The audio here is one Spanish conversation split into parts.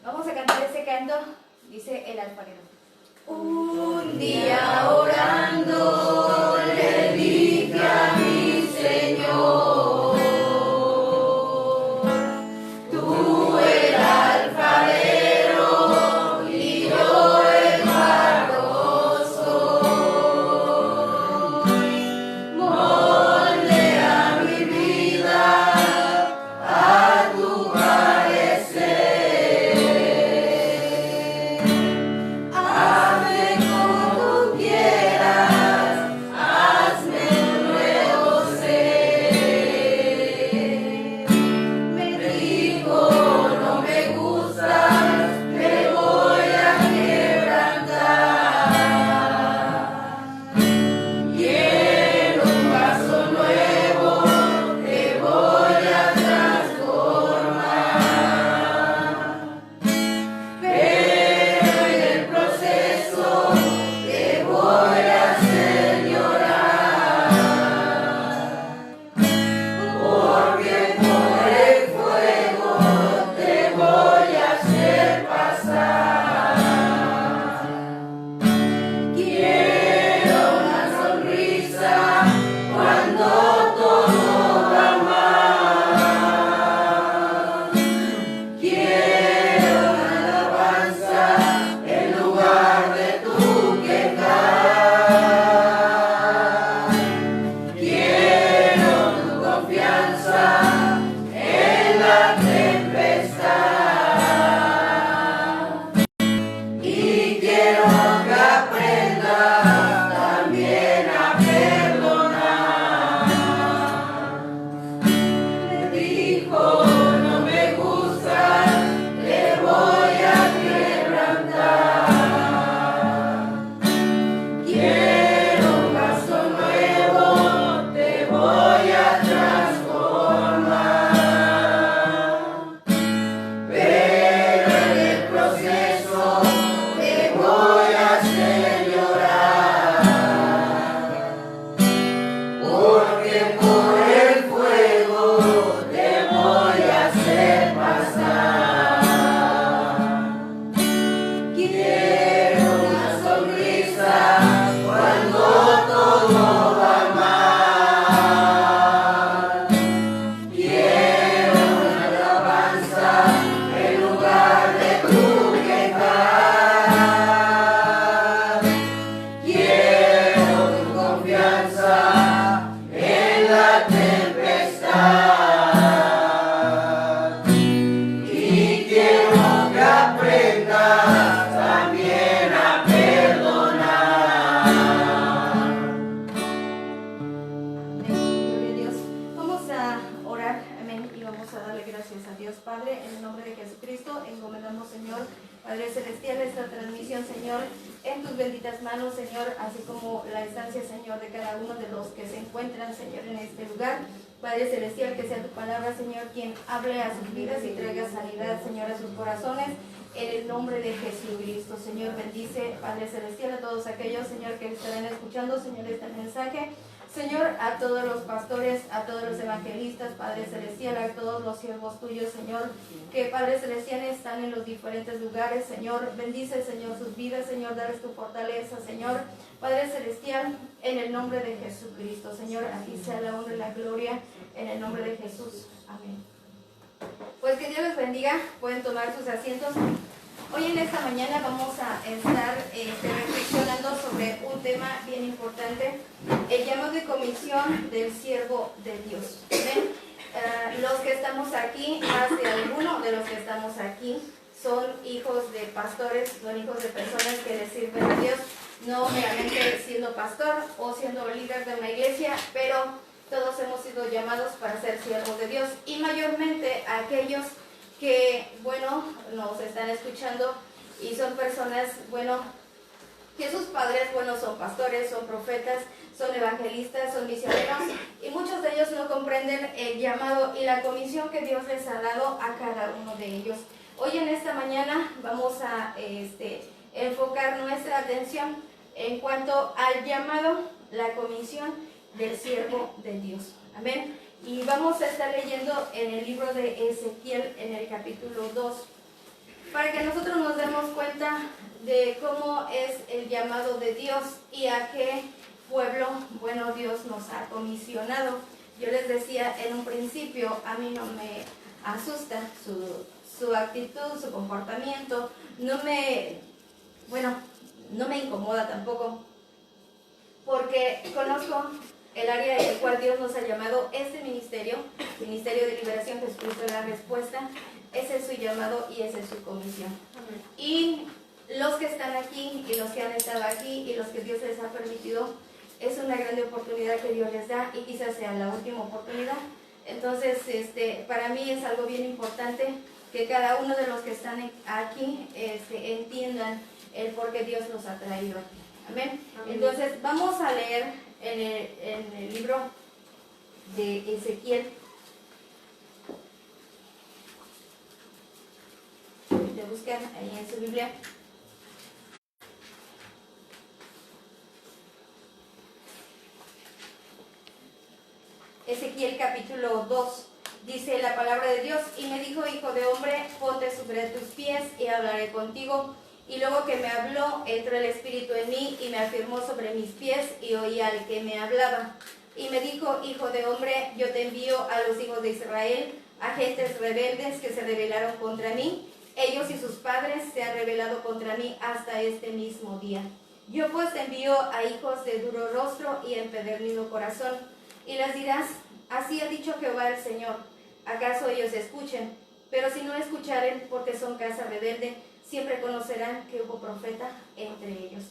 Vamos a cantar ese canto, dice el alfarero. Un día orando le dije a mi Señor, tú el alfarero y yo el barro soy. Moldea mi vida a tu parecer. Hazme como tú quieras, hazme un nuevo ser. Me dijo, no me gustas, me voy a quebrantar. Quiero un vaso nuevo, te voy a transformar. Pero en el proceso te voy a hacer llorar, porque por el fuego te voy a hacer pasar. Quiero una sonrisa cuando todo va mal. Quiero una alabanza en lugar de tu quejar. Quiero tu confianza en la tempestad. Y quiero que aprendas también a perdonar. Me dijo, no me gustas, te voy a quebrantar. Quiero un vaso nuevo, te voy a transformar. Pero en el proceso te voy a hacer llorar, porque por el fuego te voy a hacer pasar. Quiero una sonrisa cuando todo va mal. Quiero una alabanza en lugar de tu quejar. Quiero tu confianza en la tempestad. Y quiero que aprendas también a perdonar. Amén. Gloria a Dios. Vamos a orar, amén, y vamos a darle gracias a Dios Padre, en el nombre de Jesucristo. Encomendamos, Señor, Padre Celestial, esta transmisión, Señor, en tus benditas manos, Señor, así como la estancia, Señor, de cada uno de los que se encuentran, Señor, en este lugar. Padre Celestial, que sea tu palabra, Señor, quien hable a sus vidas y traiga sanidad, Señor, a sus corazones. En el nombre de Jesucristo, Señor, bendice, Padre Celestial, a todos aquellos, Señor, que estarán escuchando, Señor, este mensaje. Señor, a todos los pastores, a todos los evangelistas, Padre Celestial, a todos los siervos tuyos, Señor, que Padre Celestial están en los diferentes lugares, Señor, bendice, Señor, sus vidas, Señor, darles tu fortaleza, Señor, Padre Celestial, en el nombre de Jesucristo, Señor, a ti sea la honra y la gloria, en el nombre de Jesús, amén. Pues que Dios les bendiga, pueden tomar sus asientos. Hoy en esta mañana vamos a estar reflexionando sobre un tema bien importante, el llamado de comisión del siervo de Dios. ¿Ven? Los que estamos aquí, más de alguno de los que estamos aquí, son hijos de pastores, son hijos de personas que le sirven a Dios, no meramente siendo pastor o siendo líder de una iglesia, pero todos hemos sido llamados para ser siervos de Dios, y mayormente aquellos que, bueno, nos están escuchando y son personas, bueno, que sus padres, bueno, son pastores, son profetas, son evangelistas, son misioneros, y muchos de ellos no comprenden el llamado y la comisión que Dios les ha dado a cada uno de ellos. Hoy en esta mañana vamos a enfocar nuestra atención en cuanto al llamado, la comisión del siervo de Dios. Amén. Y vamos a estar leyendo en el libro de Ezequiel, en el capítulo 2. para que nosotros nos demos cuenta de cómo es el llamado de Dios y a qué pueblo, bueno, Dios nos ha comisionado. Yo les decía en un principio, a mí no me asusta su actitud, su comportamiento, no me incomoda tampoco, porque conozco el área en el cual Dios nos ha llamado. Este ministerio de liberación, Jesucristo es la respuesta, ese es su llamado y esa es su comisión. Y los que están aquí y los que han estado aquí y los que Dios les ha permitido, es una grande oportunidad que Dios les da y quizás sea la última oportunidad. Entonces, para mí es algo bien importante que cada uno de los que están aquí entiendan el por qué Dios los ha traído aquí. Amén. Entonces, vamos a leer en el libro de Ezequiel. De buscar ahí en su Biblia. Ezequiel capítulo 2, dice la palabra de Dios: y me dijo, hijo de hombre, ponte sobre tus pies y hablaré contigo. Y luego que me habló, entró el Espíritu en mí y me afirmó sobre mis pies y oí al que me hablaba. Y me dijo, hijo de hombre, yo te envío a los hijos de Israel, a gentes rebeldes que se rebelaron contra mí. Ellos y sus padres se han rebelado contra mí hasta este mismo día. Yo pues te envío a hijos de duro rostro y empedernido corazón. Y les dirás, así ha dicho Jehová el Señor, ¿acaso ellos escuchen? Pero si no escucharen, porque son casa rebelde, siempre conocerán que hubo profeta entre ellos.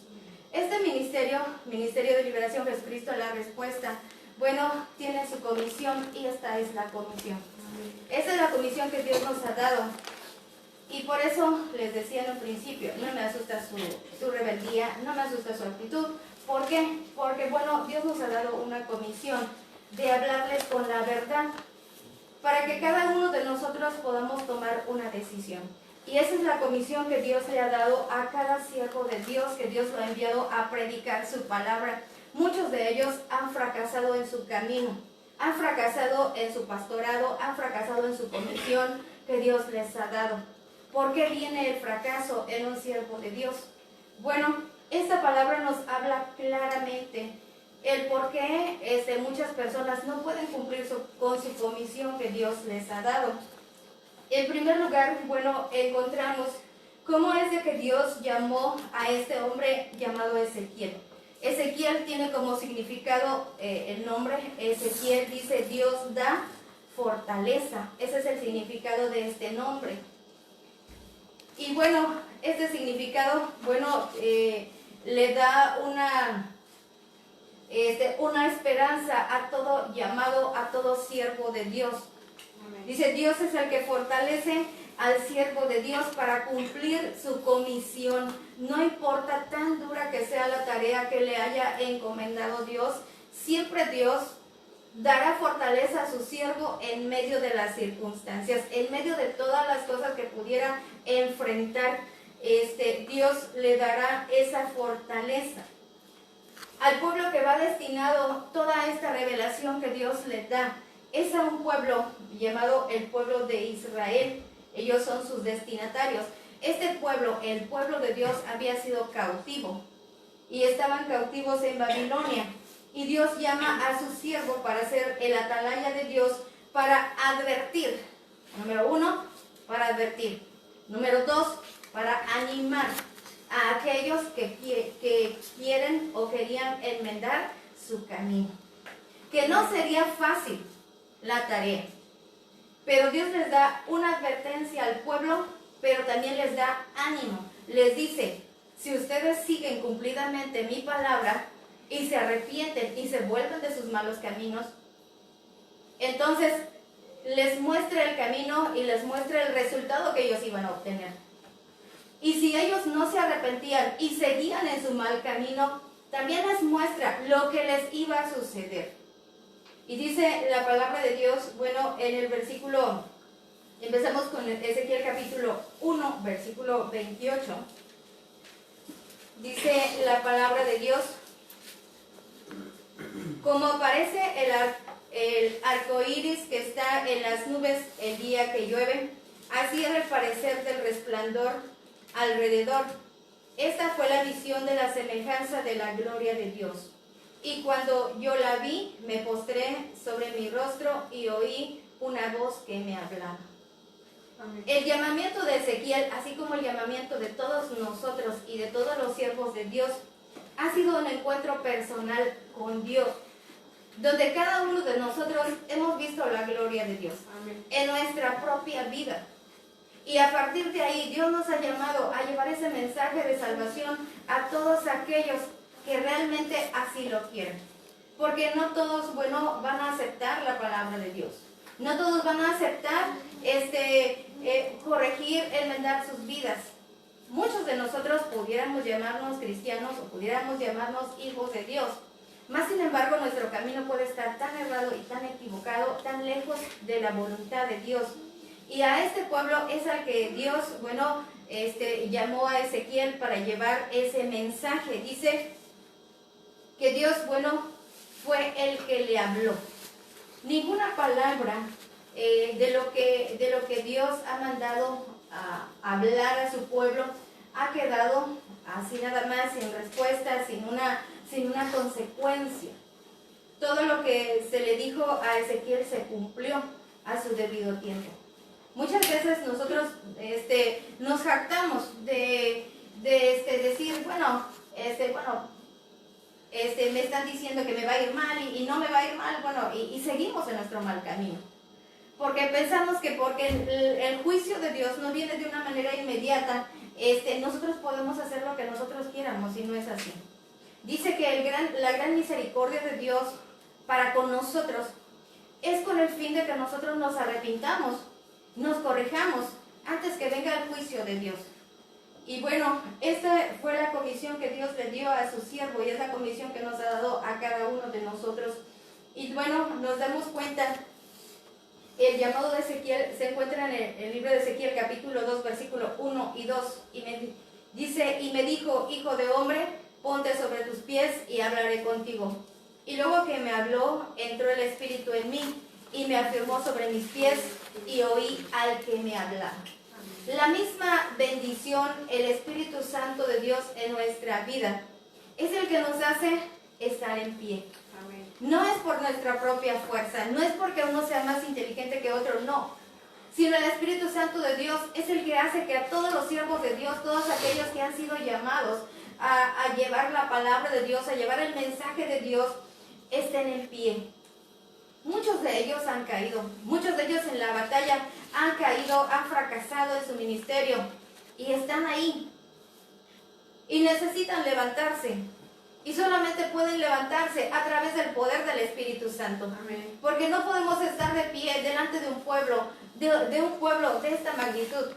Este ministerio de liberación, Jesucristo la respuesta, bueno, tiene su comisión y esta es la comisión. Esta es la comisión que Dios nos ha dado. Y por eso les decía en un principio, no me asusta su rebeldía, no me asusta su actitud. ¿Por qué? Porque, bueno, Dios nos ha dado una comisión de hablarles con la verdad, para que cada uno de nosotros podamos tomar una decisión. Y esa es la comisión que Dios le ha dado a cada siervo de Dios, que Dios lo ha enviado a predicar su palabra. Muchos de ellos han fracasado en su camino, han fracasado en su pastorado, han fracasado en su comisión que Dios les ha dado. ¿Por qué viene el fracaso en un siervo de Dios? Bueno, esta palabra nos habla claramente el por qué muchas personas no pueden cumplir con su comisión que Dios les ha dado. En primer lugar, bueno, encontramos cómo es de que Dios llamó a este hombre llamado Ezequiel. Ezequiel tiene como significado el nombre, Ezequiel dice Dios da fortaleza. Ese es el significado de este nombre. Y bueno, este significado, bueno, le da una esperanza a todo llamado, a todo siervo de Dios. Dice, Dios es el que fortalece al siervo de Dios para cumplir su comisión. No importa tan dura que sea la tarea que le haya encomendado Dios, siempre Dios dará fortaleza a su siervo en medio de las circunstancias, en medio de todas las cosas que pudiera enfrentar. Dios le dará esa fortaleza. Al pueblo que va destinado toda esta revelación que Dios le da, es a un pueblo llamado el pueblo de Israel. Ellos son sus destinatarios. Este pueblo, el pueblo de Dios, había sido cautivo y estaban cautivos en Babilonia. Y Dios llama a su siervo para ser el atalaya de Dios, para advertir. Número 1, para advertir. Número 2, para animar a aquellos que quieren o querían enmendar su camino. Que no sería fácil la tarea, pero Dios les da una advertencia al pueblo, pero también les da ánimo. Les dice, si ustedes siguen cumplidamente mi palabra y se arrepienten y se vuelven de sus malos caminos, entonces les muestra el camino y les muestra el resultado que ellos iban a obtener. Y si ellos no se arrepentían y seguían en su mal camino, también les muestra lo que les iba a suceder. Y dice la palabra de Dios, bueno, en el versículo, empezamos con Ezequiel capítulo 1, versículo 28. Dice la palabra de Dios, como aparece el arco iris que está en las nubes el día que llueve, Así era el parecer del resplandor alrededor. Esta fue la visión de la semejanza de la gloria de Dios. Y cuando yo la vi, me postré sobre mi rostro y oí una voz que me hablaba. Amén. El llamamiento de Ezequiel, así como el llamamiento de todos nosotros y de todos los siervos de Dios, ha sido un encuentro personal con Dios, donde cada uno de nosotros hemos visto la gloria de Dios. Amén. En nuestra propia vida. Y a partir de ahí, Dios nos ha llamado a llevar ese mensaje de salvación a todos aquellos que realmente así lo quieren. Porque no todos, van a aceptar la palabra de Dios. No todos van a aceptar corregir, enmendar sus vidas. Muchos de nosotros pudiéramos llamarnos cristianos o pudiéramos llamarnos hijos de Dios. Más sin embargo, nuestro camino puede estar tan errado y tan equivocado, tan lejos de la voluntad de Dios. Y a este pueblo es al que Dios, llamó a Ezequiel para llevar ese mensaje. Dice que Dios, fue el que le habló. Ninguna palabra de lo que Dios ha mandado a hablar a su pueblo ha quedado así nada más, sin respuesta, sin una consecuencia. Todo lo que se le dijo a Ezequiel se cumplió a su debido tiempo. Muchas veces nosotros nos jactamos de decir, me están diciendo que me va a ir mal y no me va a ir mal, y seguimos en nuestro mal camino. Porque pensamos que porque el juicio de Dios no viene de una manera inmediata, nosotros podemos hacer lo que nosotros quieramos, y no es así. Dice que la gran misericordia de Dios para con nosotros es con el fin de que nosotros nos arrepintamos, nos corrijamos antes que venga el juicio de Dios. Y esta fue la comisión que Dios le dio a su siervo, y es la comisión que nos ha dado a cada uno de nosotros. Y nos damos cuenta, el llamado de Ezequiel se encuentra en el libro de Ezequiel capítulo 2 versículo 1 y 2, y me dijo, hijo de hombre, ponte sobre tus pies y hablaré contigo. Y luego que me habló, entró el Espíritu en mí y me afirmó sobre mis pies, y oí al que me hablaba. La misma bendición, el Espíritu Santo de Dios en nuestra vida, es el que nos hace estar en pie. Amén. No es por nuestra propia fuerza, no es porque uno sea más inteligente que otro, no. Sino el Espíritu Santo de Dios es el que hace que a todos los siervos de Dios, todos aquellos que han sido llamados a llevar la palabra de Dios, a llevar el mensaje de Dios, estén en pie. Muchos de ellos han caído, muchos de ellos en la batalla han caído, han fracasado en su ministerio y están ahí y necesitan levantarse, y solamente pueden levantarse a través del poder del Espíritu Santo. Amén. Porque no podemos estar de pie delante de un pueblo, de un pueblo de esta magnitud,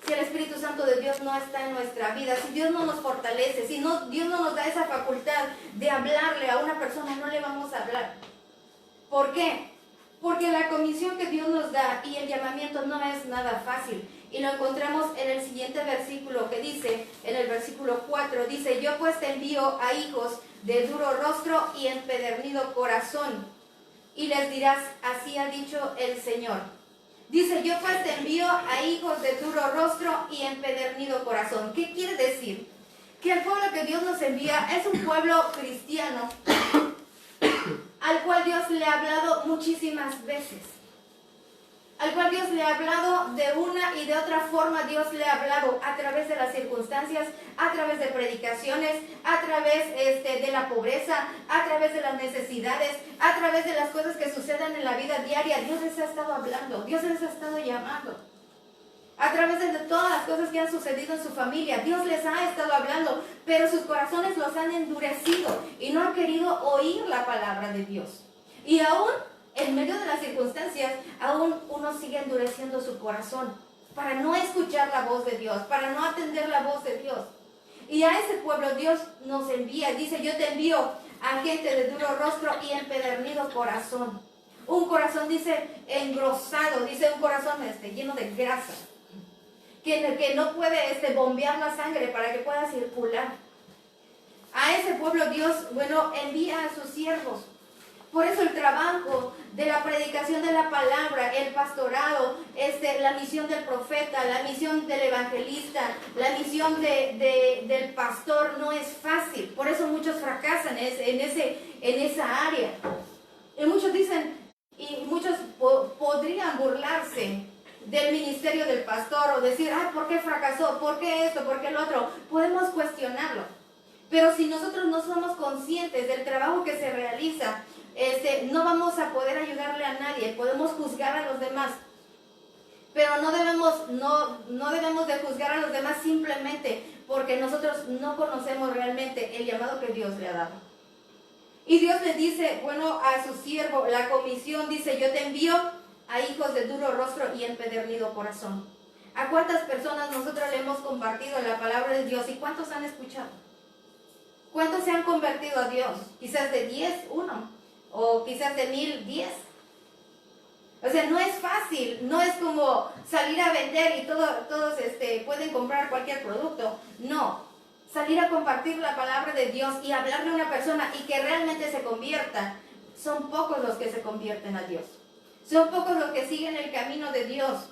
si el Espíritu Santo de Dios no está en nuestra vida, si Dios no nos fortalece, si Dios no nos da esa facultad de hablarle a una persona, no le vamos a hablar. ¿Por qué? Porque la comisión que Dios nos da y el llamamiento no es nada fácil. Y lo encontramos en el siguiente versículo que dice, en el versículo 4, dice, yo pues te envío a hijos de duro rostro y empedernido corazón, y les dirás, así ha dicho el Señor. Dice, yo pues te envío a hijos de duro rostro y empedernido corazón. ¿Qué quiere decir? Que el pueblo que Dios nos envía es un pueblo cristiano, al cual Dios le ha hablado muchísimas veces, al cual Dios le ha hablado de una y de otra forma. Dios le ha hablado a través de las circunstancias, a través de predicaciones, a través de la pobreza, a través de las necesidades, a través de las cosas que suceden en la vida diaria. Dios les ha estado hablando, Dios les ha estado llamando. A través de todas las cosas que han sucedido en su familia, Dios les ha estado hablando, pero sus corazones los han endurecido y no han querido oír la palabra de Dios. Y aún en medio de las circunstancias, aún uno sigue endureciendo su corazón para no escuchar la voz de Dios, para no atender la voz de Dios. Y a ese pueblo Dios nos envía, dice, yo te envío a gente de duro rostro y empedernido corazón. Un corazón, dice, engrosado, dice un corazón lleno de grasa, que no puede bombear la sangre para que pueda circular. A ese pueblo Dios, envía a sus siervos Por eso el trabajo de la predicación de la palabra, el pastorado, la misión del profeta, la misión del evangelista, la misión del pastor no es fácil. Por eso muchos fracasan en esa área. Y muchos dicen, y muchos podrían burlarse del ministerio del pastor o decir, ¿por qué fracasó? ¿Por qué esto? ¿Por qué lo otro? Podemos cuestionarlo. Pero si nosotros no somos conscientes del trabajo que se realiza, no vamos a poder ayudarle a nadie. Podemos juzgar a los demás, pero no debemos de juzgar a los demás simplemente porque nosotros no conocemos realmente el llamado que Dios le ha dado. Y Dios le dice, bueno, a su siervo, la comisión dice, yo te envío a hijos de duro rostro y empedernido corazón. ¿A cuántas personas nosotros le hemos compartido la palabra de Dios y cuántos han escuchado? ¿Cuántos se han convertido a Dios? Quizás de 10, 1, o quizás de 1000, 10. O sea, no es fácil, no es como salir a vender y todos pueden comprar cualquier producto. No, salir a compartir la palabra de Dios y hablarle a una persona y que realmente se convierta. Son pocos los que se convierten a Dios. Son pocos los que siguen el camino de Dios.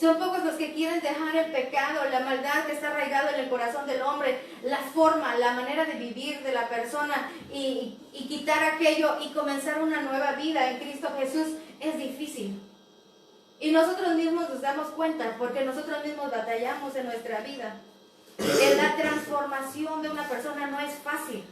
Son pocos los que quieren dejar el pecado, la maldad que está arraigado en el corazón del hombre, la forma, la manera de vivir de la persona y quitar aquello y comenzar una nueva vida en Cristo Jesús. Es difícil. Y nosotros mismos nos damos cuenta porque nosotros mismos batallamos en nuestra vida. La transformación de una persona no es fácil.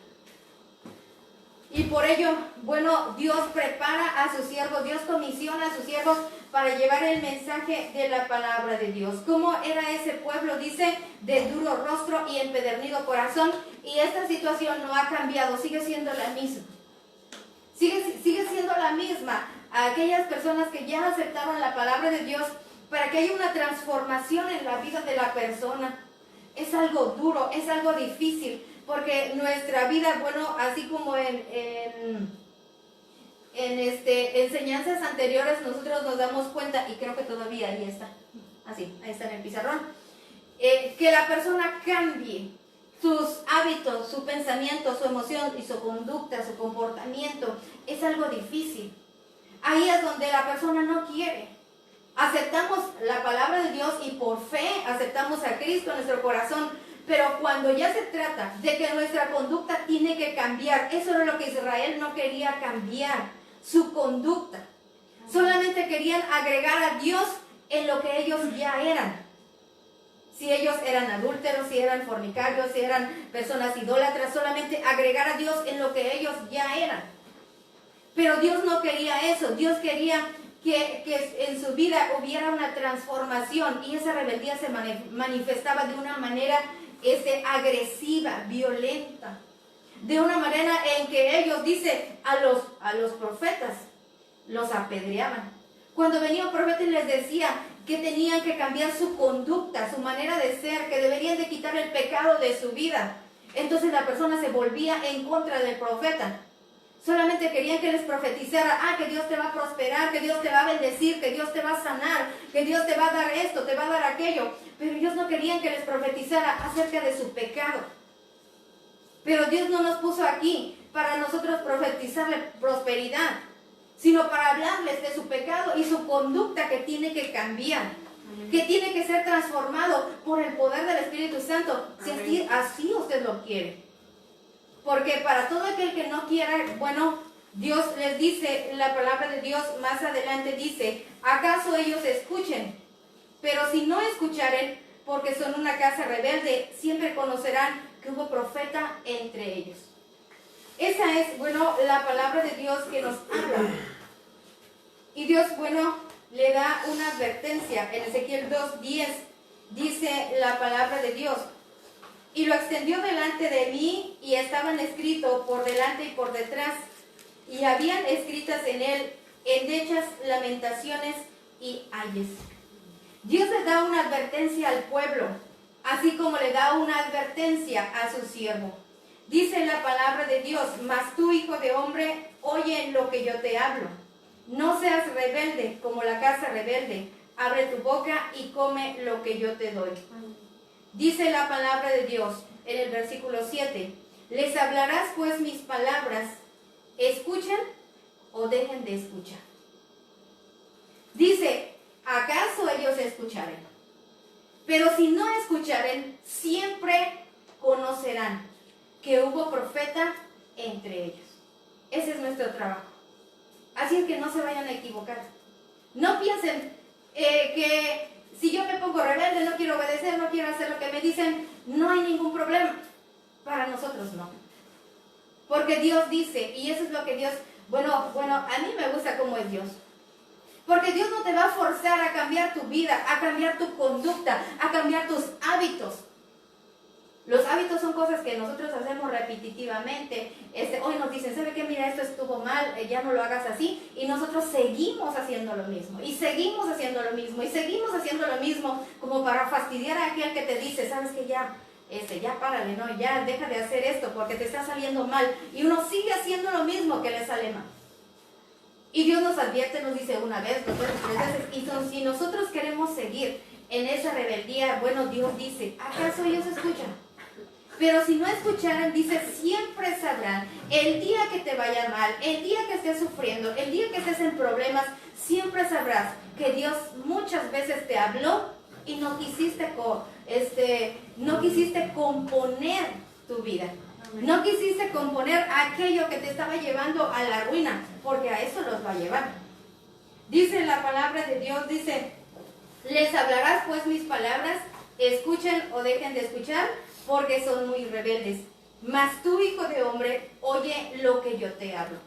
Y por ello, bueno, Dios prepara a sus siervos, Dios comisiona a sus siervos para llevar el mensaje de la palabra de Dios. ¿Cómo era ese pueblo? Dice, de duro rostro y empedernido corazón. Y esta situación no ha cambiado, sigue siendo la misma. Sigue siendo la misma. A aquellas personas que ya aceptaron la palabra de Dios, para que haya una transformación en la vida de la persona. Es algo duro, es algo difícil. Porque nuestra vida, bueno, así como en enseñanzas anteriores nosotros nos damos cuenta, y creo que todavía ahí está, así, ahí está en el pizarrón, que la persona cambie sus hábitos, su pensamiento, su emoción y su conducta, su comportamiento, es algo difícil. Ahí es donde la persona no quiere. Aceptamos la palabra de Dios y por fe aceptamos a Cristo en nuestro corazón. Pero cuando ya se trata de que nuestra conducta tiene que cambiar, eso era lo que Israel no quería cambiar, su conducta. Solamente querían agregar a Dios en lo que ellos ya eran. Si ellos eran adúlteros, si eran fornicarios, si eran personas idólatras, solamente agregar a Dios en lo que ellos ya eran. Pero Dios no quería eso, Dios quería que en su vida hubiera una transformación y esa rebeldía se manifestaba de una manera agresiva, violenta, de una manera en que ellos, dice, a los profetas los apedreaban. Cuando venía un profeta y les decía que tenían que cambiar su conducta, su manera de ser, que deberían de quitar el pecado de su vida, entonces la persona se volvía en contra del profeta. Solamente querían que les profetizara, que Dios te va a prosperar, que Dios te va a bendecir, que Dios te va a sanar, que Dios te va a dar esto, te va a dar aquello. Pero ellos no querían que les profetizara acerca de su pecado. Pero Dios no nos puso aquí para nosotros profetizarle prosperidad, sino para hablarles de su pecado y su conducta que tiene que cambiar, que tiene que ser transformado por el poder del Espíritu Santo, si así usted lo quiere. Porque para todo aquel que no quiera, bueno, Dios les dice, la palabra de Dios más adelante dice, ¿acaso ellos escuchen? Pero si no escucharen, porque son una casa rebelde, siempre conocerán que hubo profeta entre ellos. Esa es, bueno, la palabra de Dios que nos habla. Y Dios, bueno, le da una advertencia. En Ezequiel 2:10 dice la palabra de Dios. Y lo extendió delante de mí, y estaban escritos por delante y por detrás, y habían escritas en él endechas, lamentaciones y ayes. Dios le da una advertencia al pueblo, así como le da una advertencia a su siervo. Dice la palabra de Dios, mas tú, hijo de hombre, oye lo que yo te hablo. No seas rebelde como la casa rebelde. Abre tu boca y come lo que yo te doy. Dice la palabra de Dios en el versículo 7. Les hablarás pues mis palabras. ¿Escuchan o dejen de escuchar. Dice, ¿acaso ellos escucharen? Pero si no escucharen, siempre conocerán que hubo profeta entre ellos. Ese es nuestro trabajo. Así es que no se vayan a equivocar. No piensen que si yo me pongo rebelde, no quiero obedecer, no quiero hacer lo que me dicen, no hay ningún problema. Para nosotros no. Porque Dios dice, y eso es lo que Dios, bueno, a mí me gusta cómo es Dios. Porque Dios no te va a forzar a cambiar tu vida, a cambiar tu conducta, a cambiar tus hábitos. Los hábitos son cosas que nosotros hacemos repetitivamente. Hoy nos dicen, ¿sabe qué? Mira, esto estuvo mal, ya no lo hagas así. Y nosotros seguimos haciendo lo mismo, y seguimos haciendo lo mismo, y seguimos haciendo lo mismo, como para fastidiar a aquel que te dice, ¿sabes qué? Ya párale, ¿no? Ya deja de hacer esto porque te está saliendo mal. Y uno sigue haciendo lo mismo que le sale mal. Y Dios nos advierte, nos dice una vez, 2 veces, 3 veces. Y si nosotros queremos seguir en esa rebeldía, bueno, Dios dice, ¿acaso ellos escuchan? Pero si no escucharan, dice, siempre sabrán, el día que te vaya mal, el día que estés sufriendo, el día que estés en problemas, siempre sabrás que Dios muchas veces te habló y no quisiste componer tu vida. No quisiste componer aquello que te estaba llevando a la ruina, porque a eso los va a llevar. Dice la palabra de Dios, dice, les hablarás pues mis palabras, escuchen o dejen de escuchar, porque son muy rebeldes. Mas tú, hijo de hombre, oye lo que yo te hablo.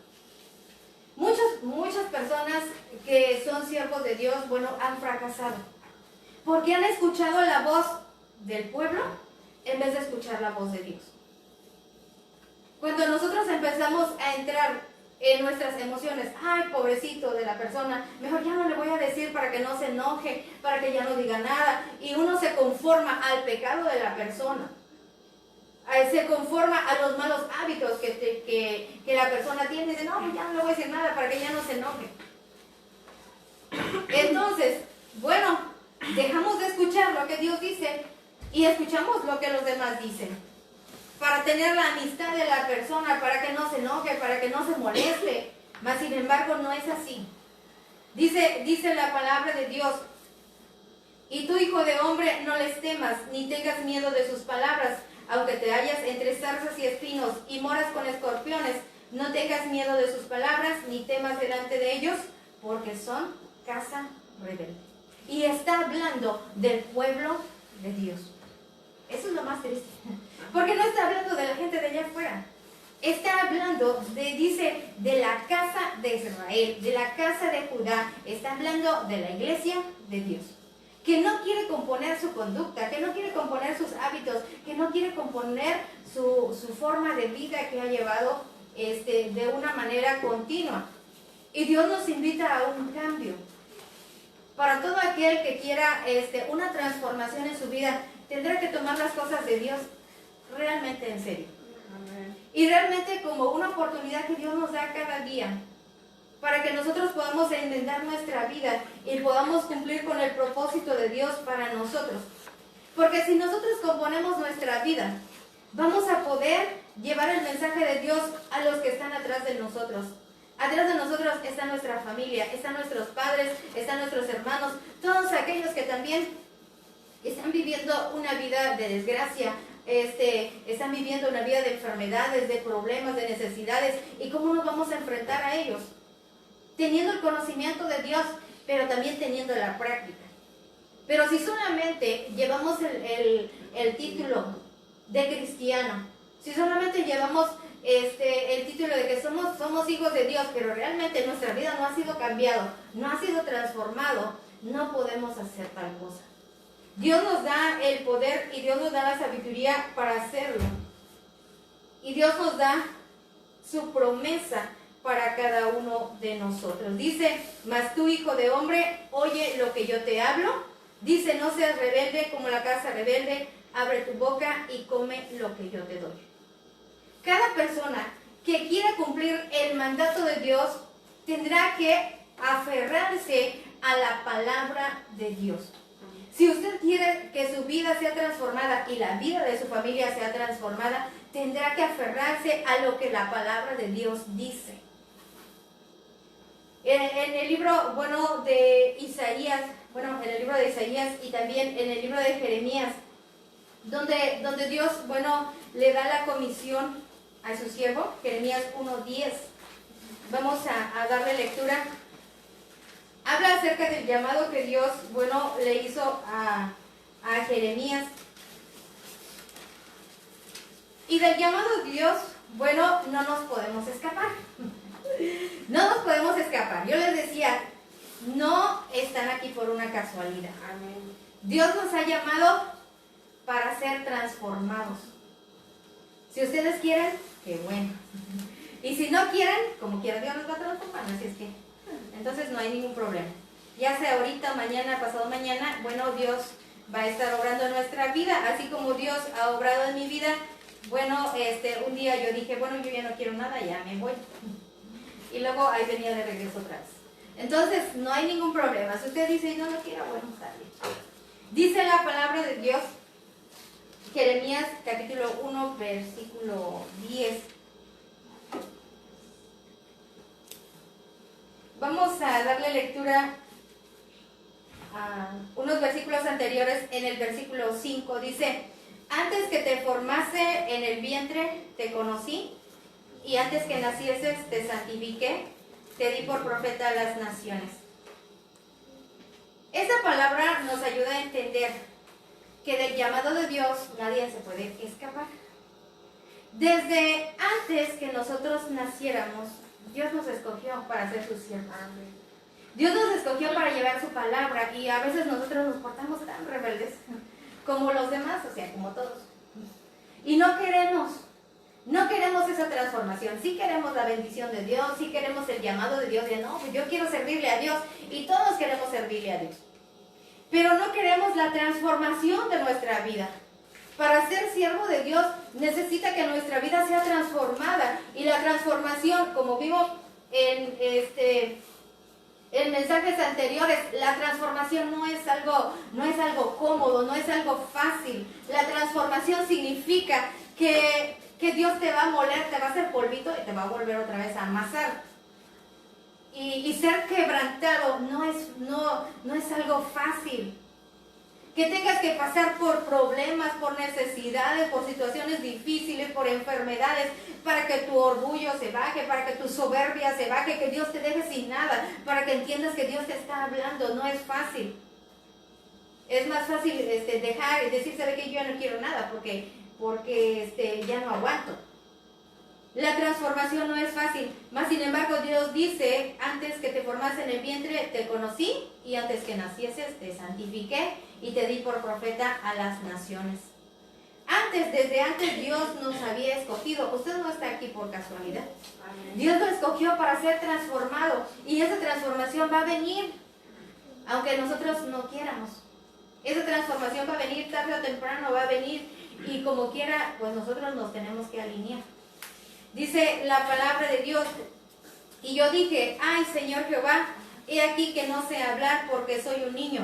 Muchas personas que son siervos de Dios, bueno, han fracasado, porque han escuchado la voz del pueblo en vez de escuchar la voz de Dios. Cuando nosotros empezamos a entrar en nuestras emociones, ay, pobrecito de la persona, mejor ya no le voy a decir para que no se enoje, para que ya no diga nada, y uno se conforma al pecado de la persona, se conforma a los malos hábitos que la persona tiene, y dice, no, pues ya no le voy a decir nada para que ya no se enoje. Entonces, bueno, dejamos de escuchar lo que Dios dice y escuchamos lo que los demás dicen, para tener la amistad de la persona, para que no se enoje, para que no se moleste. Mas sin embargo no es así. Dice la palabra de Dios, y tú, hijo de hombre, no les temas, ni tengas miedo de sus palabras, aunque te hallas entre zarzas y espinos y moras con escorpiones, no tengas miedo de sus palabras, ni temas delante de ellos, porque son casa rebelde. Y está hablando del pueblo de Dios. Eso es lo más triste, porque no está hablando de la gente de allá afuera. Está hablando, de la casa de Israel, de la casa de Judá. Está hablando de la iglesia de Dios, que no quiere componer su conducta, que no quiere componer sus hábitos, que no quiere componer su forma de vida que ha llevado de una manera continua. Y Dios nos invita a un cambio. Para todo aquel que quiera una transformación en su vida, tendrá que tomar las cosas de Dios realmente en serio. Amén. Y realmente como una oportunidad que Dios nos da cada día, para que nosotros podamos enmendar nuestra vida y podamos cumplir con el propósito de Dios para nosotros. Porque si nosotros componemos nuestra vida, vamos a poder llevar el mensaje de Dios a los que están atrás de nosotros. Atrás de nosotros está nuestra familia, están nuestros padres, están nuestros hermanos, todos aquellos que también están viviendo una vida de desgracia, están viviendo una vida de enfermedades, de problemas, de necesidades. ¿Y cómo nos vamos a enfrentar a ellos? Teniendo el conocimiento de Dios, pero también teniendo la práctica. Pero si solamente llevamos el título de cristiano, si solamente llevamos el título de que somos hijos de Dios, pero realmente nuestra vida no ha sido cambiado, no ha sido transformado, no podemos hacer tal cosa. Dios nos da el poder y Dios nos da la sabiduría para hacerlo. Y Dios nos da su promesa para cada uno de nosotros. Dice, mas tú, hijo de hombre, oye lo que yo te hablo. Dice, no seas rebelde como la casa rebelde, abre tu boca y come lo que yo te doy. Cada persona que quiera cumplir el mandato de Dios tendrá que aferrarse a la palabra de Dios. Si usted quiere que su vida sea transformada y la vida de su familia sea transformada, tendrá que aferrarse a lo que la palabra de Dios dice. En el libro, de Isaías, en el libro de Isaías y también en el libro de Jeremías, donde Dios, le da la comisión a su siervo, Jeremías 1:10. Vamos a darle lectura. Habla acerca del llamado que Dios, le hizo a Jeremías. Y del llamado de Dios, no nos podemos escapar. No nos podemos escapar. Yo les decía, no están aquí por una casualidad. Amén. Dios nos ha llamado para ser transformados. Si ustedes quieren, qué bueno. Y si no quieren, como quiera, Dios nos va a transformar. Así es que, entonces no hay ningún problema. Ya sea ahorita, mañana, pasado mañana, Dios va a estar obrando en nuestra vida, así como Dios ha obrado en mi vida. Un día yo dije, yo ya no quiero nada, ya me voy. Y luego ahí venía de regreso otra vez. Entonces, no hay ningún problema. Si usted dice, no lo quiero, está bien. Dice la palabra de Dios, Jeremías capítulo 1, versículo 10. Vamos a darle lectura a unos versículos anteriores. En el versículo 5 dice: antes que te formase en el vientre te conocí, y antes que nacieses te santifiqué, te di por profeta a las naciones. Esta palabra nos ayuda a entender que del llamado de Dios nadie se puede escapar. Desde antes que nosotros naciéramos, Dios nos escogió para ser sus siervos. Dios nos escogió para llevar su palabra, y a veces nosotros nos portamos tan rebeldes como los demás, o sea, como todos. Y no queremos esa transformación. Sí queremos la bendición de Dios, sí queremos el llamado de Dios, pues yo quiero servirle a Dios, y todos queremos servirle a Dios. Pero no queremos la transformación de nuestra vida. Para ser siervo de Dios necesita que nuestra vida sea transformada, y la transformación, como vimos en mensajes anteriores, la transformación no es algo cómodo, no es algo fácil. La transformación significa que Dios te va a moler, te va a hacer polvito y te va a volver otra vez a amasar. Y ser quebrantado no es algo fácil. Que tengas que pasar por problemas, por necesidades, por situaciones difíciles, por enfermedades, para que tu orgullo se baje, para que tu soberbia se baje, que Dios te deje sin nada, para que entiendas que Dios te está hablando, no es fácil. Es más fácil dejar y decir, ¿sabe qué? Yo no quiero nada porque ya no aguanto. La transformación no es fácil, mas sin embargo Dios dice: antes que te formase en el vientre te conocí, y antes que nacieses te santifiqué y te di por profeta a las naciones. Desde antes Dios nos había escogido. Usted no está aquí por casualidad. Dios lo escogió para ser transformado, y esa transformación va a venir aunque nosotros no quieramos. Esa transformación va a venir tarde o temprano, va a venir, y como quiera, pues nosotros nos tenemos que alinear. Dice la palabra de Dios: y yo dije, ay Señor Jehová, he aquí que no sé hablar porque soy un niño.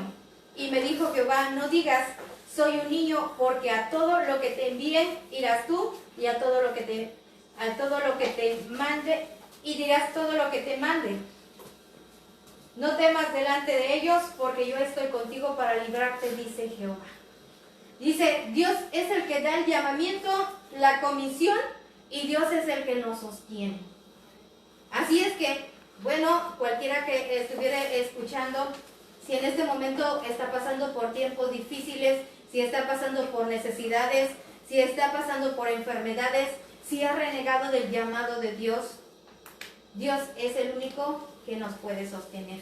Y me dijo Jehová: no digas soy un niño, porque a todo lo que te envíe irás tú, y a todo lo que te mande, y dirás todo lo que te mande. No temas delante de ellos, porque yo estoy contigo para librarte, dice Jehová. Dice, Dios es el que da el llamamiento, la comisión, y Dios es el que nos sostiene. Así es que, cualquiera que estuviera escuchando, si en este momento está pasando por tiempos difíciles, si está pasando por necesidades, si está pasando por enfermedades, si ha renegado del llamado de Dios, Dios es el único que nos puede sostener.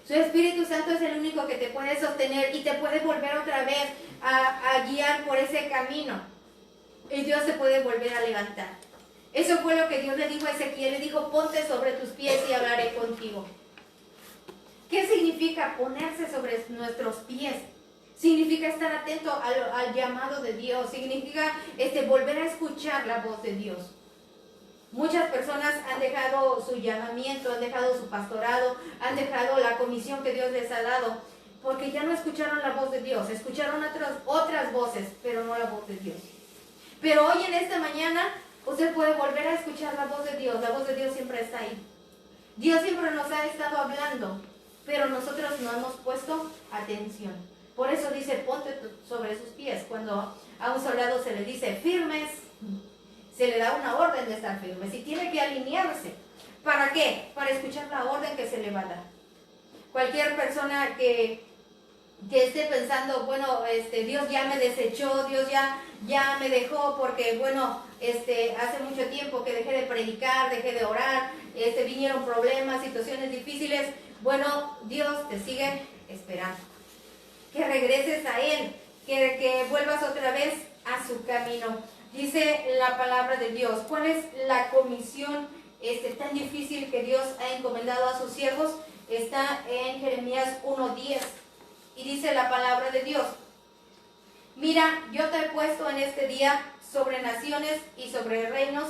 Su Espíritu Santo es el único que te puede sostener y te puede volver otra vez a guiar por ese camino. Y Dios te puede volver a levantar. Eso fue lo que Dios le dijo a Ezequiel. Le dijo: ponte sobre tus pies y hablaré contigo. ¿Qué significa ponerse sobre nuestros pies? Significa estar atento al llamado de Dios. Significa volver a escuchar la voz de Dios. Muchas personas han dejado su llamamiento, han dejado su pastorado, han dejado la comisión que Dios les ha dado, porque ya no escucharon la voz de Dios. Escucharon otras voces, pero no la voz de Dios. Pero hoy, en esta mañana, usted puede volver a escuchar la voz de Dios. La voz de Dios siempre está ahí. Dios siempre nos ha estado hablando, pero nosotros no hemos puesto atención. Por eso dice, ponte sobre sus pies. Cuando a un soldado se le dice firmes, se le da una orden de estar firmes y tiene que alinearse. ¿Para qué? Para escuchar la orden que se le va a dar. Cualquier persona que esté pensando, bueno, Dios ya me desechó, Dios ya me dejó porque, bueno, hace mucho tiempo que dejé de predicar, dejé de orar, vinieron problemas, situaciones difíciles. Bueno, Dios te sigue esperando. Que regreses a Él, que vuelvas otra vez a su camino. Dice la palabra de Dios. ¿Cuál es la comisión tan difícil que Dios ha encomendado a sus siervos? Está en Jeremías 1:10. Y dice la palabra de Dios: mira, yo te he puesto en este día sobre naciones y sobre reinos,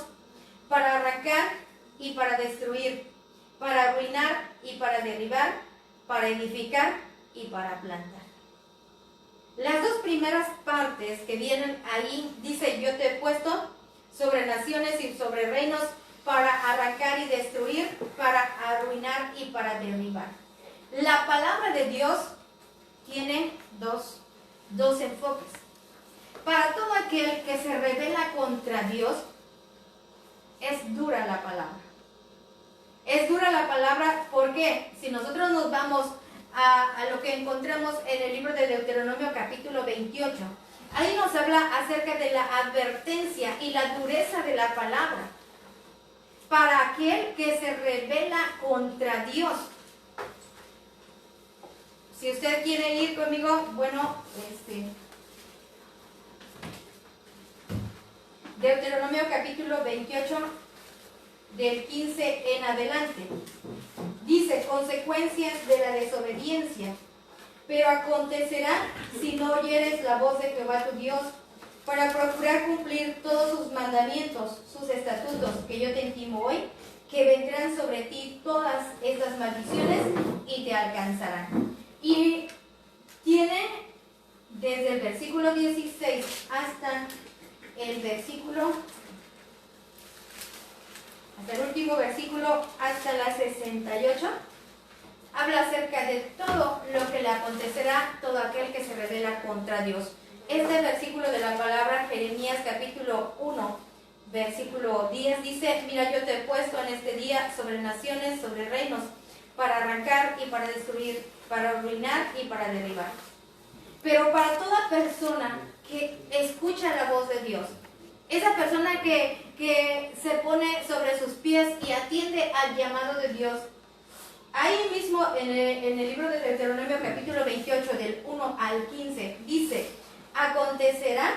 para arrancar y para destruir, para arruinar y para derribar, para edificar y para plantar. Las dos primeras partes que vienen ahí, dice, yo te he puesto sobre naciones y sobre reinos, para arrancar y destruir, para arruinar y para derribar. La palabra de Dios tiene dos enfoques. Para todo aquel que se rebela contra Dios, es dura la palabra. Es dura la palabra porque si nosotros nos vamos a lo que encontramos en el libro de Deuteronomio capítulo 28, ahí nos habla acerca de la advertencia y la dureza de la palabra. Para aquel que se rebela contra Dios. Si usted quiere ir conmigo, bueno, Deuteronomio capítulo 28, del 15 en adelante. Dice, consecuencias de la desobediencia. Pero acontecerá, si no oyeres la voz de Jehová tu Dios, para procurar cumplir todos sus mandamientos, sus estatutos que yo te intimo hoy, que vendrán sobre ti todas estas maldiciones y te alcanzarán. Y tiene desde el versículo 16 hasta el último versículo, hasta la 68, habla acerca de todo lo que le acontecerá a todo aquel que se rebela contra Dios. Este versículo de la palabra, Jeremías capítulo 1, versículo 10, dice, mira, yo te he puesto en este día sobre naciones, sobre reinos, para arrancar y para destruir, para arruinar y para derribar. Pero para toda persona que escucha la voz de Dios, esa persona que se pone sobre sus pies y atiende al llamado de Dios, ahí mismo en el libro de Deuteronomio capítulo 28, del 1 al 15, dice, acontecerá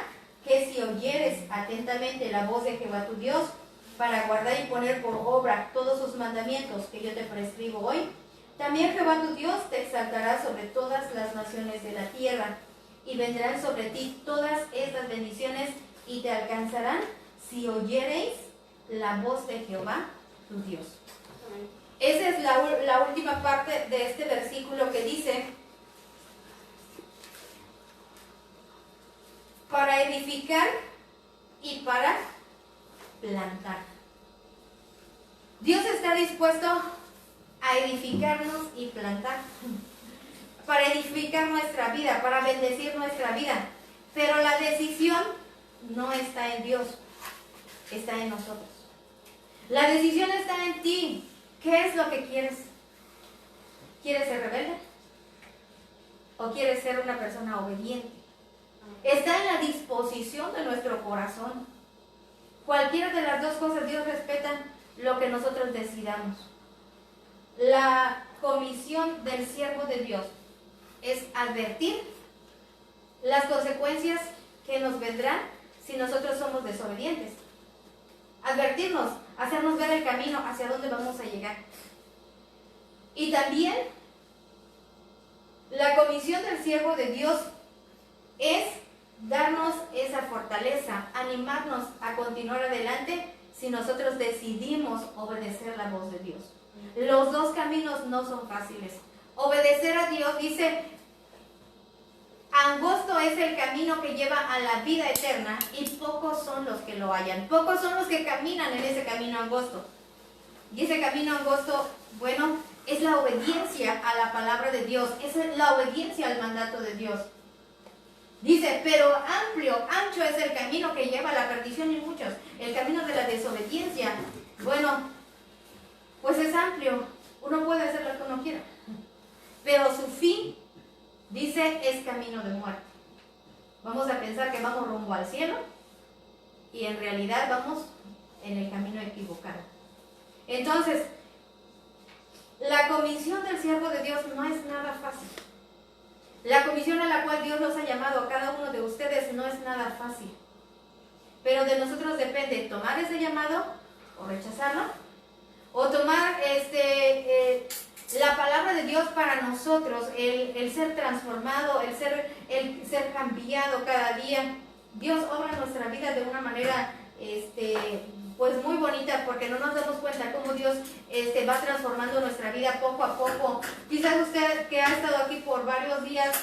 que si oyeres atentamente la voz de Jehová tu Dios, para guardar y poner por obra todos sus mandamientos que yo te prescribo hoy, también Jehová tu Dios te exaltará sobre todas las naciones de la tierra, y vendrán sobre ti todas estas bendiciones y te alcanzarán si oyereis la voz de Jehová tu Dios. Esa es la última parte de este versículo que dice, para edificar y para plantar. Dios está dispuesto a edificarnos y plantar, para edificar nuestra vida, para bendecir nuestra vida. Pero la decisión no está en Dios, está en nosotros. La decisión está en ti. ¿Qué es lo que quieres? ¿Quieres ser rebelde? ¿O quieres ser una persona obediente? Está en la disposición de nuestro corazón. Cualquiera de las dos cosas, Dios respeta lo que nosotros decidamos. La comisión del siervo de Dios es advertir las consecuencias que nos vendrán si nosotros somos desobedientes. Advertirnos, hacernos ver el camino hacia dónde vamos a llegar. Y también la comisión del siervo de Dios es darnos esa fortaleza, animarnos a continuar adelante si nosotros decidimos obedecer la voz de Dios. Los dos caminos no son fáciles. Obedecer a Dios, dice, angosto es el camino que lleva a la vida eterna y pocos son los que lo hallan. Pocos son los que caminan en ese camino angosto. Y ese camino angosto, bueno, es la obediencia a la palabra de Dios, es la obediencia al mandato de Dios. Dice, pero amplio, ancho es el camino que lleva a la perdición y muchos. El camino de la desobediencia, bueno, pues es amplio. Uno puede hacer lo que uno quiera. Pero su fin, dice, es camino de muerte. Vamos a pensar que vamos rumbo al cielo y en realidad vamos en el camino equivocado. Entonces, la comisión del siervo de Dios no es nada fácil. La comisión a la cual Dios nos ha llamado a cada uno de ustedes no es nada fácil. Pero de nosotros depende tomar ese llamado o rechazarlo, o tomar la palabra de Dios para nosotros, el ser transformado, el ser cambiado cada día. Dios obra en nuestra vida de una manera pues muy bonita, porque no nos damos cuenta cómo Dios va transformando nuestra vida poco a poco. Quizás usted que ha estado aquí por varios días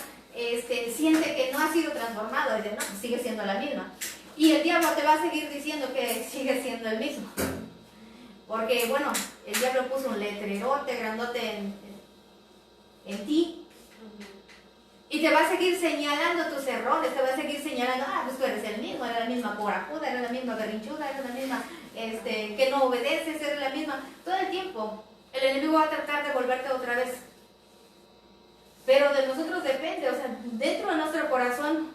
siente que no ha sido transformado, y dice, no, pues sigue siendo la misma. Y el diablo te va a seguir diciendo que sigue siendo el mismo. Porque, bueno, el diablo puso un letrerote grandote en ti. Y te va a seguir señalando tus errores, te va a seguir señalando, pues tú eres el mismo, eres la misma corajuda, eres la misma berrinchuda, eres la misma que no obedeces, eres la misma. Todo el tiempo el enemigo va a tratar de volverte otra vez. Pero de nosotros depende, o sea, dentro de nuestro corazón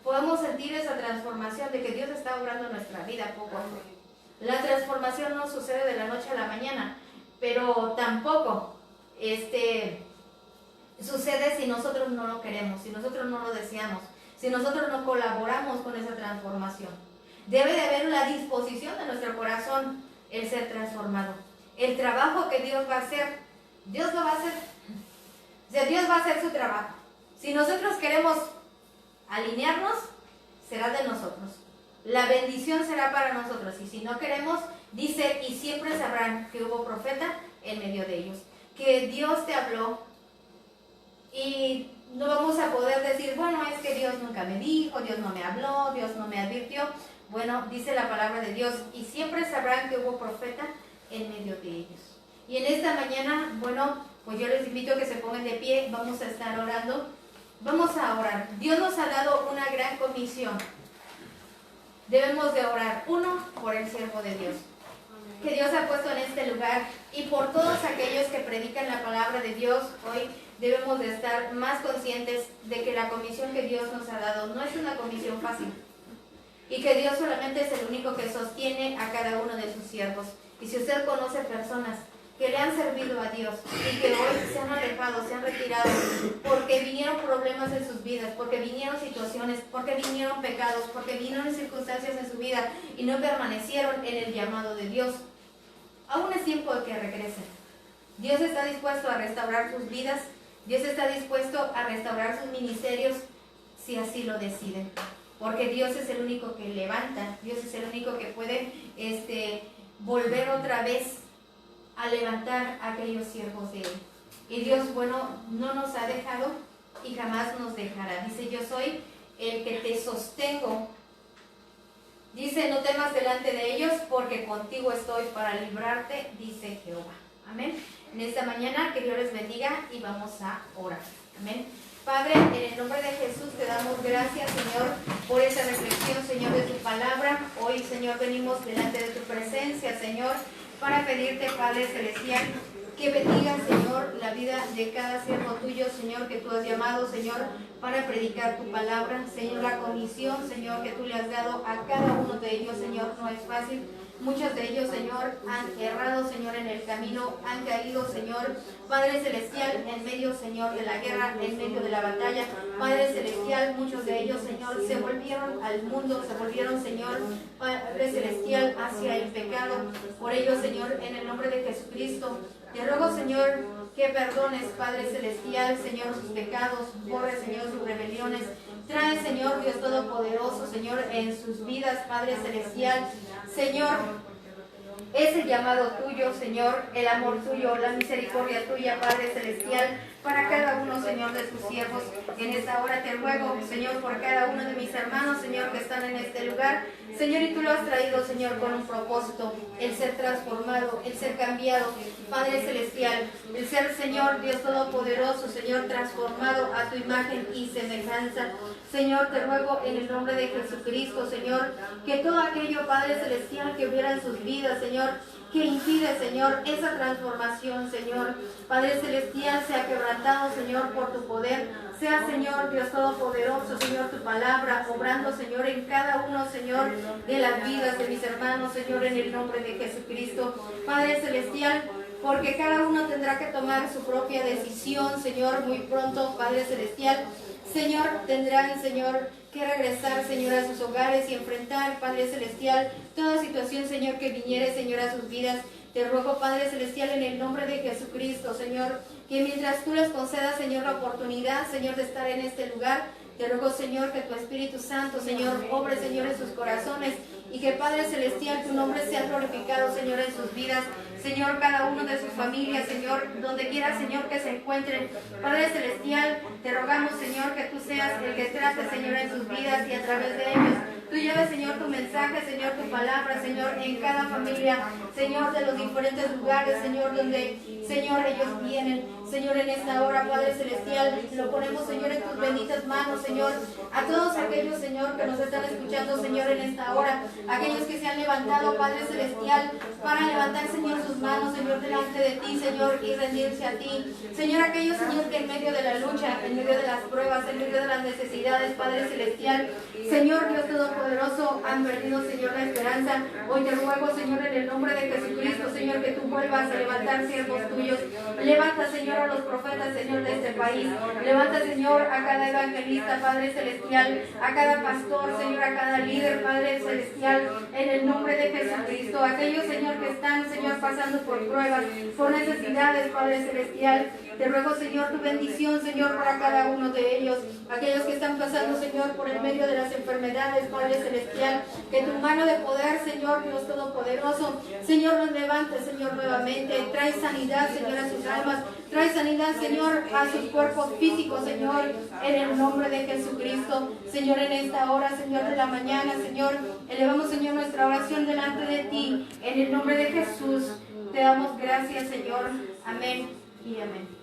podemos sentir esa transformación de que Dios está obrando en nuestra vida poco a poco. La transformación no sucede de la noche a la mañana, pero tampoco sucede si nosotros no lo queremos, si nosotros no lo deseamos, si nosotros no colaboramos con esa transformación. Debe de haber la disposición de nuestro corazón el ser transformado. El trabajo que Dios va a hacer, Dios lo va a hacer. O sea, Dios va a hacer su trabajo. Si nosotros queremos alinearnos, será de nosotros. La bendición será para nosotros. Y si no queremos, dice, y siempre sabrán que hubo profeta en medio de ellos. Que Dios te habló. Y no vamos a poder decir, bueno, es que Dios nunca me dijo, Dios no me habló, Dios no me advirtió. Bueno, dice la palabra de Dios, y siempre sabrán que hubo profeta en medio de ellos. Y en esta mañana, bueno, pues yo les invito a que se pongan de pie, vamos a estar orando. Vamos a orar. Dios nos ha dado una gran comisión. Debemos de orar, uno, por el siervo de Dios, que Dios ha puesto en este lugar, y por todos aquellos que predican la palabra de Dios. Hoy debemos de estar más conscientes de que la comisión que Dios nos ha dado no es una comisión fácil, y que Dios solamente es el único que sostiene a cada uno de sus siervos. Y si usted conoce personas que le han servido a Dios y que hoy se han alejado, se han retirado, porque vinieron problemas en sus vidas, porque vinieron situaciones, porque vinieron pecados, porque vinieron circunstancias en su vida y no permanecieron en el llamado de Dios, aún es tiempo de que regresen. Dios está dispuesto a restaurar sus vidas, Dios está dispuesto a restaurar sus ministerios si así lo deciden. Porque Dios es el único que levanta, Dios es el único que puede volver otra vez a levantar a aquellos siervos de Él. Y Dios, bueno, no nos ha dejado y jamás nos dejará. Dice, yo soy el que te sostengo. Dice, no temas delante de ellos, porque contigo estoy para librarte, dice Jehová. Amén. En esta mañana, que Dios les bendiga y vamos a orar. Amén. Padre, en el nombre de Jesús te damos gracias, Señor, por esta reflexión, Señor, de tu palabra. Hoy, Señor, venimos delante de tu presencia, Señor, para pedirte, Padre Celestial, que bendiga, Señor, la vida de cada siervo tuyo, Señor, que tú has llamado, Señor, para predicar tu palabra. Señor, la comisión, Señor, que tú le has dado a cada uno de ellos, Señor, no es fácil. Muchos de ellos, Señor, han errado, Señor, en el camino, han caído, Señor, Padre Celestial, en medio, Señor, de la guerra, en medio de la batalla. Padre Celestial, muchos de ellos, Señor, se volvieron al mundo, se volvieron, Señor, Padre Celestial, hacia el pecado. Por ello, Señor, en el nombre de Jesucristo, te ruego, Señor, que perdones, Padre Celestial, Señor, sus pecados, borre, Señor, sus rebeliones. Trae, Señor, Dios Todopoderoso, Señor, en sus vidas, Padre Celestial. Señor, es el llamado tuyo, Señor, el amor tuyo, la misericordia tuya, Padre Celestial. para cada uno, Señor, de tus siervos. En esta hora te ruego, Señor, por cada uno de mis hermanos, Señor, que están en este lugar. Señor, y tú lo has traído, Señor, con un propósito, el ser transformado, el ser cambiado, Padre Celestial, el ser, Señor, Dios Todopoderoso, Señor, transformado a tu imagen y semejanza. Señor, te ruego en el nombre de Jesucristo, Señor, que todo aquello, Padre Celestial, que hubiera en sus vidas, Señor, que impide, Señor, esa transformación, Señor, Padre Celestial, sea quebrantado, Señor, por tu poder. Sea, Señor, Dios Todopoderoso, Señor, tu palabra, obrando, Señor, en cada uno, Señor, de las vidas de mis hermanos, Señor, en el nombre de Jesucristo. Padre Celestial, porque cada uno tendrá que tomar su propia decisión, Señor, muy pronto, Padre Celestial. Señor, tendrán, Señor, que regresar, Señor, a sus hogares y enfrentar, Padre Celestial, toda situación, Señor, que viniere, Señor, a sus vidas. Te ruego, Padre Celestial, en el nombre de Jesucristo, Señor, que mientras tú les concedas, Señor, la oportunidad, Señor, de estar en este lugar, te ruego, Señor, que tu Espíritu Santo, Señor, obre, Señor, en sus corazones y que, Padre Celestial, tu nombre sea glorificado, Señor, en sus vidas. Señor, cada uno de sus familias, Señor, donde quiera, Señor, que se encuentren. Padre Celestial, te rogamos, Señor, que tú seas el que trate, Señor, en sus vidas y a través de ellos. Tú lleves, Señor, tu mensaje, Señor, tu palabra, Señor, en cada familia, Señor, de los diferentes lugares, Señor, donde, Señor, ellos vienen. Señor, en esta hora, Padre Celestial, lo ponemos, Señor, en tus benditas manos, Señor, a todos aquellos, Señor, que nos están escuchando, Señor, en esta hora, aquellos que se han levantado, Padre Celestial, para levantar, Señor, sus manos, Señor, delante de ti, Señor, y rendirse a ti. Señor, aquellos, Señor, que en medio de la lucha, en medio de las pruebas, en medio de las necesidades, Padre Celestial, Señor, Dios Todopoderoso, han perdido, Señor, la esperanza. Hoy te ruego, Señor, en el nombre de Jesucristo, Señor, que tú vuelvas a levantar siervos tuyos. Levanta, Señor, a los profetas, Señor, de este país. Levanta, Señor, a cada evangelista, Padre Celestial, a cada pastor, Señor, a cada líder, Padre Celestial, en el nombre de Jesucristo. Aquellos, Señor, que están, Señor, pasando por pruebas, por necesidades, Padre Celestial. Te ruego, Señor, tu bendición, Señor, para cada uno de ellos. Aquellos que están pasando, Señor, por el medio de las enfermedades, Padre Celestial. Que tu mano de poder, Señor, Dios Todopoderoso, Señor, los levante, Señor, nuevamente. Trae sanidad, Señor, a sus almas. Trae sanidad, Señor, a sus cuerpos físicos, Señor, en el nombre de Jesucristo. Señor, en esta hora, Señor, de la mañana, Señor, elevamos, Señor, nuestra oración delante de ti. En el nombre de Jesús, te damos gracias, Señor. Amén y amén.